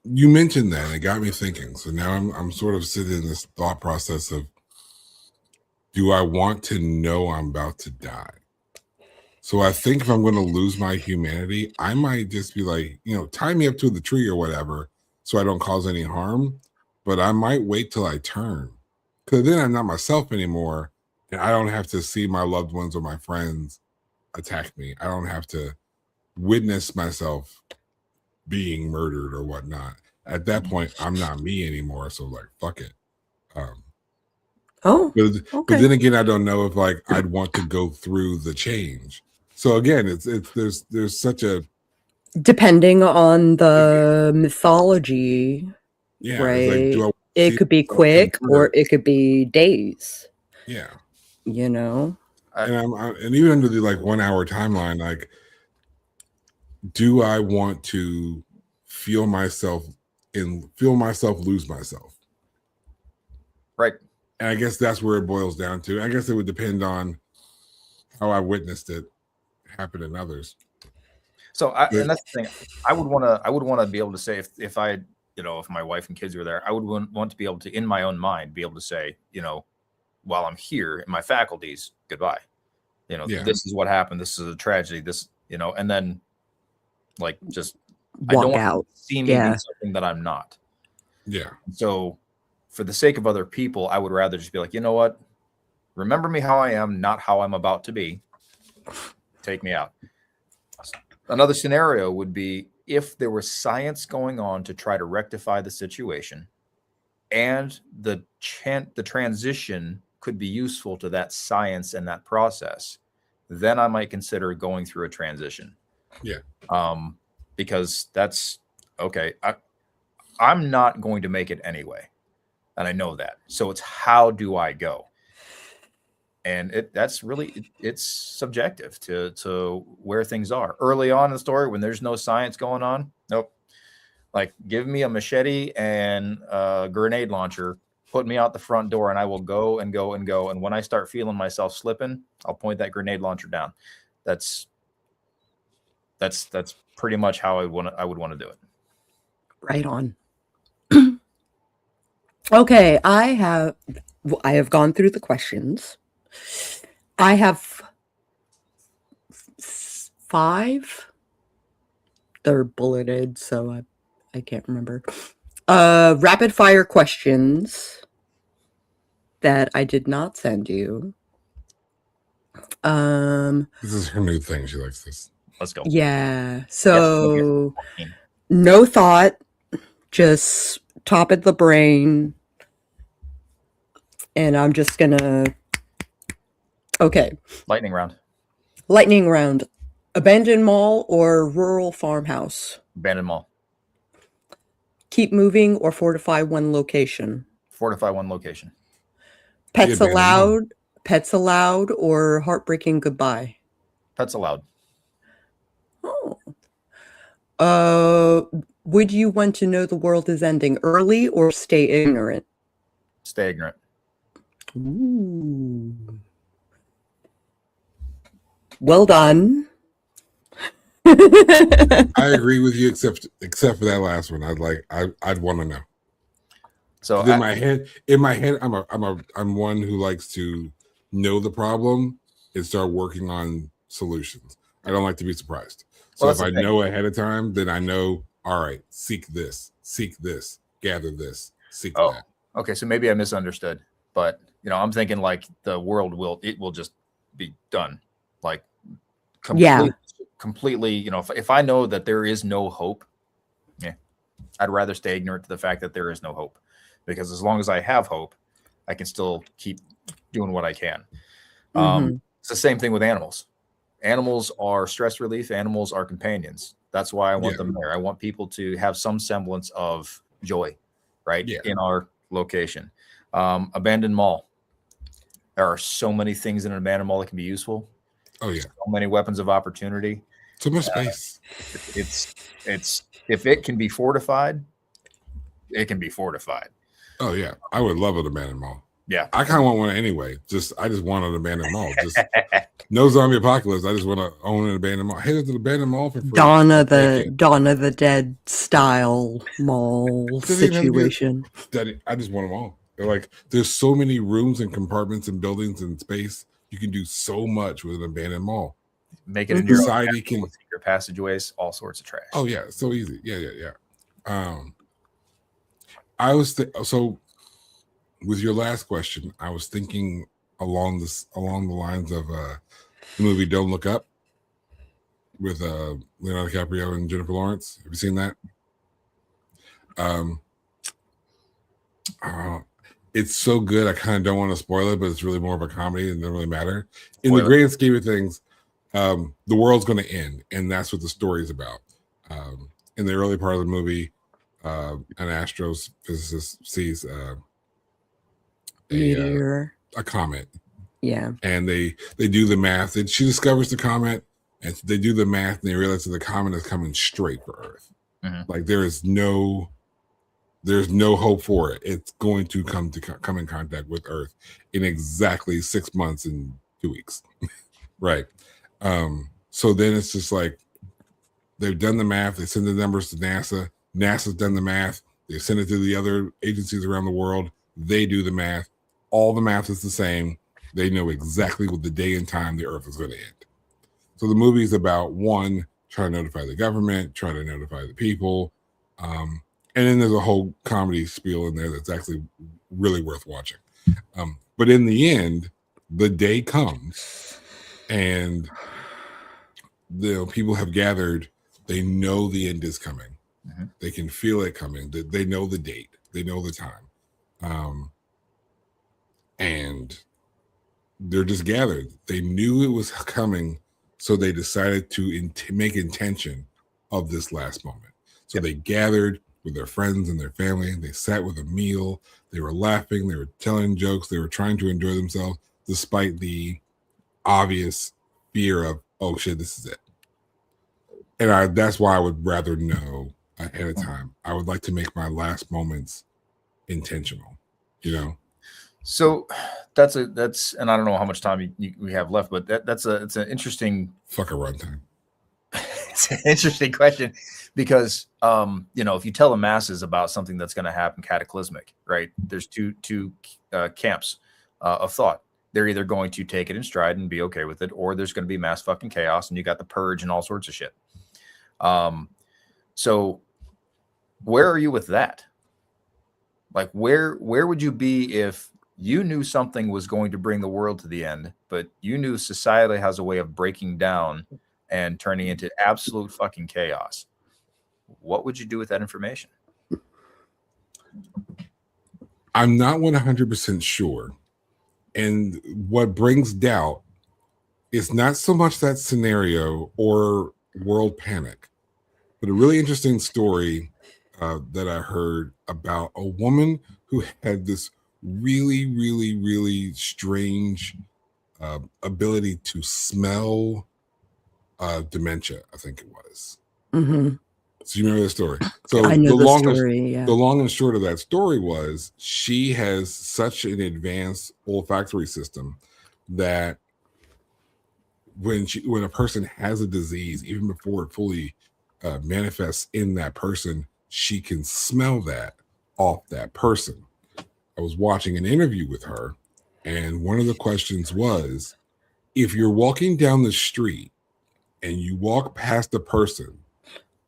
you mentioned that, and it got me thinking. So now I'm sort of sitting in this thought process of, do I want to know I'm about to die? So I think if I'm going to lose my humanity, I might just be like, tie me up to the tree or whatever, so I don't cause any harm. But I might wait till I turn, because then I'm not myself anymore. And I don't have to see my loved ones or my friends attack me. I don't have to witness myself being murdered or whatnot. At that point, I'm not me anymore. So like, fuck it. Oh, But okay. then again, I don't know if like I'd want to go through the change. So again, it's there's such a Depending on the mythology, yeah. It's like, do I right? wanna It see could be myself quick or convert? it could be days, Yeah, you know? and and even under the like 1 hour timeline, like, do I want to feel myself lose myself? Right. And I guess that's where it boils down to. I guess it would depend on how I witnessed it happen in others. So, and that's the thing. I would want to be able to say if I, if my wife and kids were there, I would want to be able to, in my own mind, be able to say, while I'm here in my faculties, goodbye. Yeah. This is what happened. This is a tragedy. This, and then like just I don't Walk want out. to see me be something that I'm not. Yeah. So, for the sake of other people, I would rather just be like, you know what? Remember me how I am, not how I'm about to be. Take me out. Another scenario would be if there was science going on to try to rectify the situation, and the transition could be useful to that science and that process, then I might consider going through a transition. Yeah. Because that's okay. I'm not going to make it anyway. And I know that. So it's how do I go? And that's really it's subjective to where things are. Early on in the story, when there's no science going on, nope. Like, give me a machete and a grenade launcher, put me out the front door, and I will go and go and go. And when I start feeling myself slipping, I'll point that grenade launcher down. That's pretty much how I would want to do it. Right on. Okay, I have gone through the questions. I have 5. They're bulleted, so I can't remember. Rapid fire questions that I did not send you. This is her new thing. She likes this. Let's go. Yeah. So no thought, just top of the brain. And I'm just gonna. Okay. Lightning round. Lightning round. Abandoned mall or rural farmhouse? Abandoned mall. Keep moving or fortify one location? Fortify one location. Pets allowed. Pets allowed or heartbreaking goodbye? Pets allowed. Oh. Would you want to know the world is ending early or stay ignorant? Stay ignorant. Ooh. Well done. I agree with you, except for that last one. I'd want to know. So in my head, I'm one who likes to know the problem and start working on solutions. I don't like to be surprised. So if I know ahead of time, then I know, all right, seek this, gather this, seek that. Okay, so maybe I misunderstood, but I'm thinking like the world will just be done, like completely. If I know that there is no hope, I'd rather stay ignorant to the fact that there is no hope, because as long as I have hope, I can still keep doing what I can. It's the same thing with animals. Animals are stress relief. Animals are companions. That's why I want them there. I want people to have some semblance of joy, right? In our location. Abandoned mall. There are so many things in an abandoned mall that can be useful. Oh yeah. So many weapons of opportunity. So much space. It's if it can be fortified, it can be fortified. Oh yeah. I would love an abandoned mall. Yeah. I kind of want one anyway. I just want an abandoned mall. Just no zombie apocalypse. I just want to own an abandoned mall. Hey, there's an abandoned mall for free. Dawn of the Dead style mall situation. I just want them all. They're like, there's so many rooms and compartments and buildings and space. You can do so much with an abandoned mall. Make it in society can your passageways, all sorts of trash. Oh yeah, so easy. Yeah. I was so with your last question, I was thinking along the lines of the movie Don't Look Up with Leonardo DiCaprio and Jennifer Lawrence. Have you seen that? It's so good. I kind of don't want to spoil it, but it's really more of a comedy and it doesn't really matter. In the grand scheme of things, the world's going to end, and that's what the story is about. In the early part of the movie, an astrophysicist sees a comet. Yeah. And they do the math. She discovers the comet, and they do the math, and they realize that the comet is coming straight for Earth. Mm-hmm. Like there's no hope for it. It's going to come in contact with Earth in exactly 6 months and 2 weeks. Right. So then it's just like they've done the math. They send the numbers to NASA. NASA's done the math. They send it to the other agencies around the world. They do the math. All the math is the same. They know exactly what the day and time the Earth is going to end. So the movie is about one, trying to notify the government, trying to notify the people. And then there's a whole comedy spiel in there that's actually really worth watching. But in the end, the day comes and people have gathered. They know the end is coming. Mm-hmm. They can feel it coming. They know the date. They know the time. And they're just gathered. They knew it was coming, so they decided to make intention of this last moment. So they gathered with their friends and their family. They sat with a meal. They were laughing. They were telling jokes. They were trying to enjoy themselves despite the obvious fear of, oh shit, this is it. And that's why I would rather know ahead of time. I would like to make my last moments intentional, So that's and I don't know how much time we have left, but it's an interesting fuck a runtime. It's an interesting question because if you tell the masses about something that's going to happen cataclysmic, right? There's two camps of thought. They're either going to take it in stride and be okay with it, or there's going to be mass fucking chaos and you got the purge and all sorts of shit. So where are you with that? Like where would you be if you knew something was going to bring the world to the end, but you knew society has a way of breaking down and turning into absolute fucking chaos? What would you do with that information? I'm not 100% sure. And what brings doubt is not so much that scenario or world panic, but a really interesting story that I heard about a woman who had this really, really, really strange ability to smell dementia, I think it was. Mm-hmm. So you remember the story? So I know the story. Yeah. The long and short of that story was she has such an advanced olfactory system that when a person has a disease, even before it fully manifests in that person, she can smell that off that person. I was watching an interview with her, and one of the questions was, if you're walking down the street and you walk past a person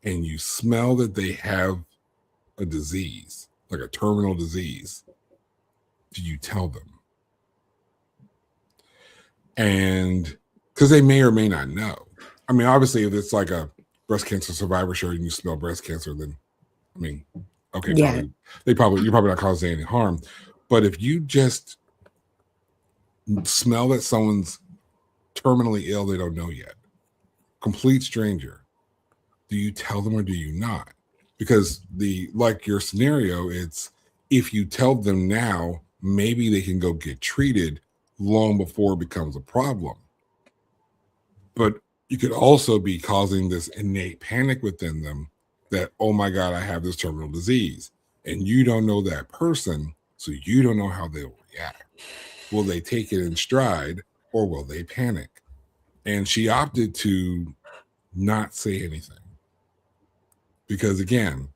and you smell that they have a disease, like a terminal disease, do you tell them? And because they may or may not know. I mean, obviously, if it's like a breast cancer survivor show and you smell breast cancer, then, I mean, okay, yeah. You're probably not causing any harm. But if you just smell that someone's terminally ill, they don't know yet, complete stranger, do you tell them or do you not? Because like your scenario, it's if you tell them now, maybe they can go get treated long before it becomes a problem. But you could also be causing this innate panic within them that, oh my God, I have this terminal disease. And you don't know that person, so you don't know how they'll react. Will they take it in stride or will they panic? And she opted to not say anything. Because again,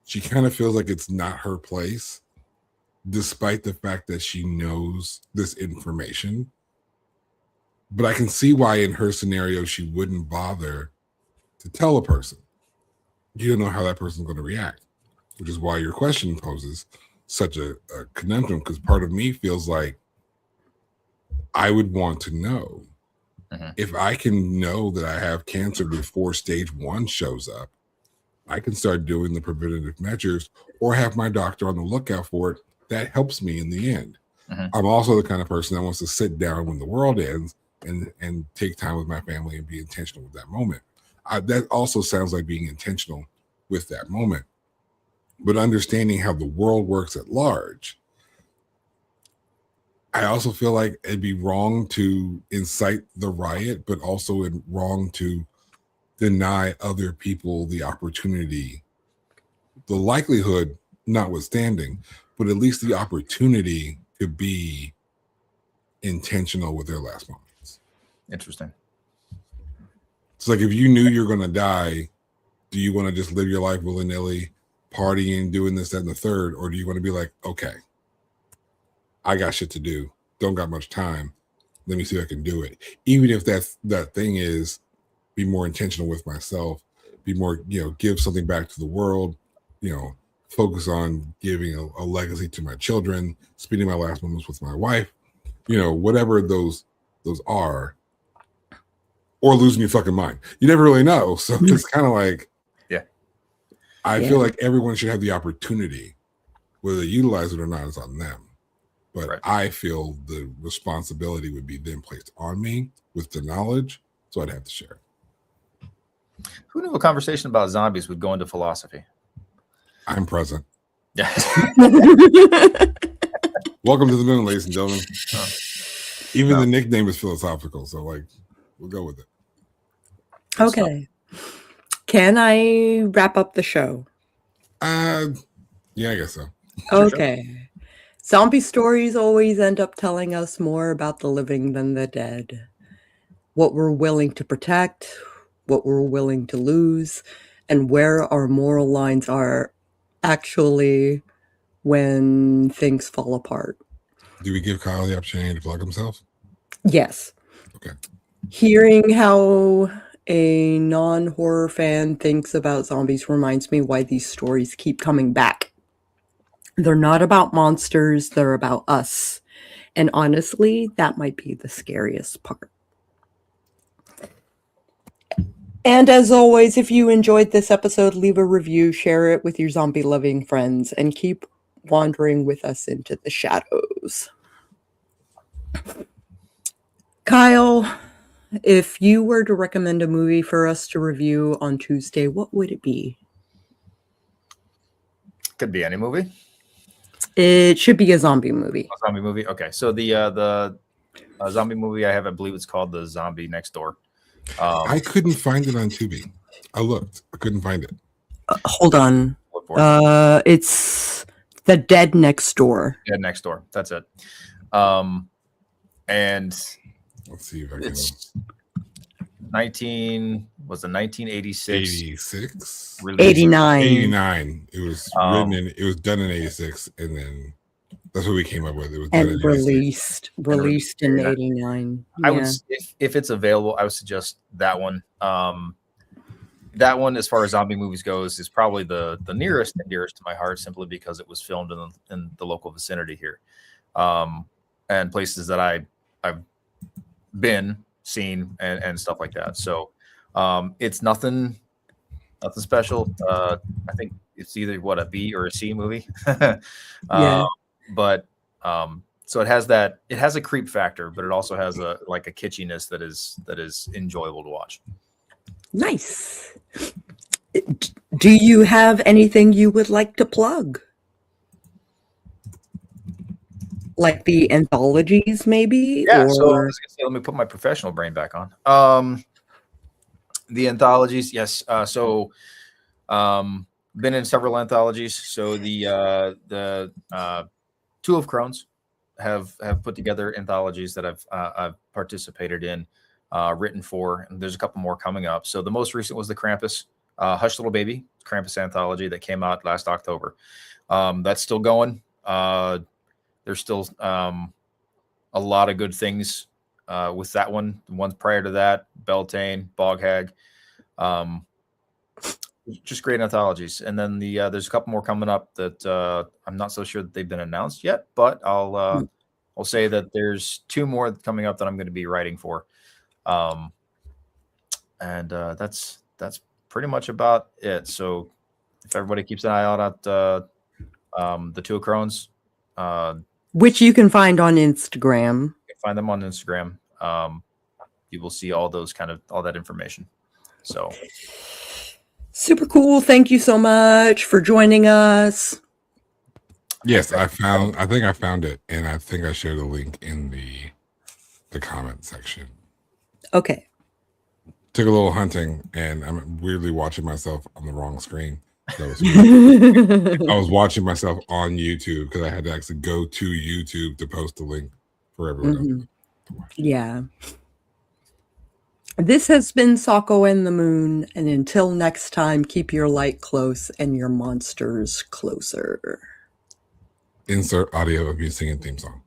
she kind of feels like it's not her place, despite the fact that she knows this information. But I can see why in her scenario, she wouldn't bother to tell a person. You don't know how that person's going to react, which is why your question poses such a conundrum, because part of me feels like I would want to know. Mhm. If I can know that I have cancer before stage 1 shows up, I can start doing the preventative measures or have my doctor on the lookout for it. That helps me in the end. Mhm. I'm also the kind of person that wants to sit down when the world ends and take time with my family and be intentional with that moment. That also sounds like being intentional with that moment. But understanding how the world works at large, I also feel like it'd be wrong to incite the riot, but also wrong to deny other people the opportunity, the likelihood notwithstanding, but at least the opportunity to be intentional with their last moments. Interesting. It's like if you knew you're going to die, do you want to just live your life willy-nilly, partying, doing this, that, and the third? Or do you want to be like, okay, I got shit to do. Don't got much time. Let me see if I can do it. Even if that thing is be more intentional with myself, be more, give something back to the world, focus on giving a legacy to my children, spending my last moments with my wife, whatever those are, or losing your fucking mind. You never really know. So it's kind of like, yeah, I feel like everyone should have the opportunity, whether they utilize it or not is on them. But right. I feel the responsibility would be then placed on me with the knowledge, so I'd have to share it. Who knew a conversation about zombies would go into philosophy? I'm present. Yeah. Welcome to the moon, ladies and gentlemen. Even the nickname is philosophical, so we'll go with it. Okay. Can I wrap up the show? Yeah, I guess so. Okay. Zombie stories always end up telling us more about the living than the dead. What we're willing to protect, what we're willing to lose, and where our moral lines are actually when things fall apart. Do we give Kyle the opportunity to plug himself? Yes. Okay. Hearing how a non-horror fan thinks about zombies reminds me why these stories keep coming back. They're not about monsters, they're about us. And honestly, that might be the scariest part. And as always, if you enjoyed this episode, leave a review, share it with your zombie-loving friends, and keep wandering with us into the shadows. Kyle, if you were to recommend a movie for us to review on Tuesday, what would it be? Could be any movie. It should be a zombie movie. A zombie movie. Okay, so the zombie movie I have, I believe it's called The Zombie Next Door. I couldn't find it on Tubi. I looked. I couldn't find it. Hold on. It's The Dead Next Door. Dead Next Door. That's it. And let's see if I can. It's 1986. 86. 89. 89. It was written in. It was done in 86, and then that's what we came up with. It was done And in released in 89. I would, if it's available, I would suggest that one. That one, as far as zombie movies goes, is probably the nearest and dearest to my heart, simply because it was filmed in the local vicinity here, and places that I've been, seen, and stuff like that. So it's nothing special. I think it's either a B or a C movie. But so it has a creep factor, but it also has a kitschiness that is enjoyable to watch. Nice. Do you have anything you would like to plug? Like the anthologies, maybe? Yeah, so I was gonna say, let me put my professional brain back on. The anthologies, yes. Been in several anthologies. So the Two of Crones have put together anthologies that I've participated in, written for, and there's a couple more coming up. So the most recent was the Krampus Hush Little Baby Krampus anthology that came out last October. That's still going. There's still a lot of good things with that one. The ones prior to that, Beltane, Bog Hag, just great anthologies. And then there's a couple more coming up that I'm not so sure that they've been announced yet, but I'll I'll say that there's 2 more coming up that I'm going to be writing for. And that's pretty much about it. So if everybody keeps an eye out at the Two of Crones, which you can find on Instagram. You can find them on Instagram. You will see all that information. So super cool. Thank you so much for joining us. Yes, I think I found it, and I think I shared a link in the comment section. Okay. Took a little hunting, and I'm weirdly watching myself on the wrong screen. That was weird. I was watching myself on YouTube because I had to actually go to YouTube to post the link for everyone else to watch. Yeah. This has been Sako and the Moon, and until next time, keep your light close and your monsters closer. Insert audio of me singing theme song.